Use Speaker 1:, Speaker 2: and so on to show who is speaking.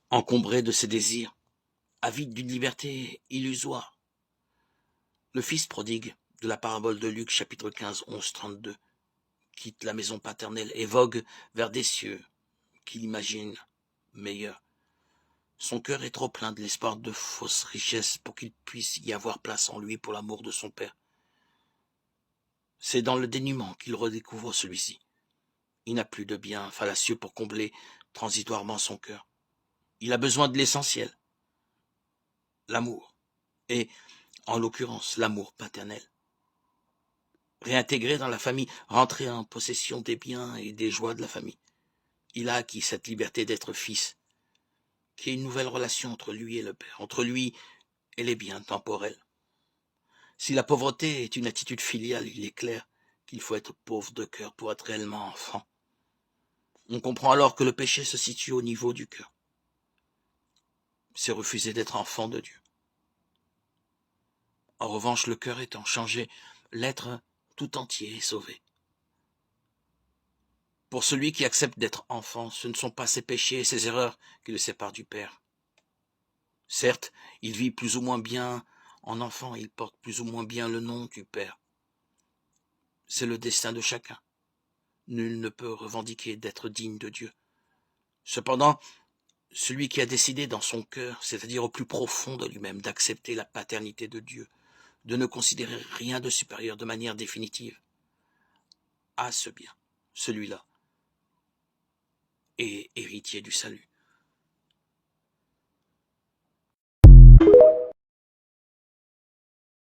Speaker 1: encombré de ses désirs, avide d'une liberté illusoire. Le fils prodigue de la parabole de Luc, chapitre 15, 11-32, quitte la maison paternelle et vogue vers des cieux qu'il imagine meilleurs. Son cœur est trop plein de l'espoir de fausses richesses pour qu'il puisse y avoir place en lui pour l'amour de son père. C'est dans le dénuement qu'il redécouvre celui-ci. Il n'a plus de biens fallacieux pour combler transitoirement son cœur. Il a besoin de l'essentiel, l'amour, et, en l'occurrence, l'amour paternel. Réintégré dans la famille, rentré en possession des biens et des joies de la famille. Il a acquis cette liberté d'être fils, qui est une nouvelle relation entre lui et le père, entre lui et les biens temporels. Si la pauvreté est une attitude filiale, il est clair qu'il faut être pauvre de cœur pour être réellement enfant. On comprend alors que le péché se situe au niveau du cœur. C'est refuser d'être enfant de Dieu. En revanche, le cœur étant changé, l'être tout entier est sauvé. Pour celui qui accepte d'être enfant, ce ne sont pas ses péchés et ses erreurs qui le séparent du Père. Certes, il vit plus ou moins bien en enfant, il porte plus ou moins bien le nom du Père. C'est le destin de chacun. Nul ne peut revendiquer d'être digne de Dieu. Cependant, celui qui a décidé dans son cœur, c'est-à-dire au plus profond de lui-même, d'accepter la paternité de Dieu, de ne considérer rien de supérieur de manière définitive, a ce bien, celui-là, et héritier du salut.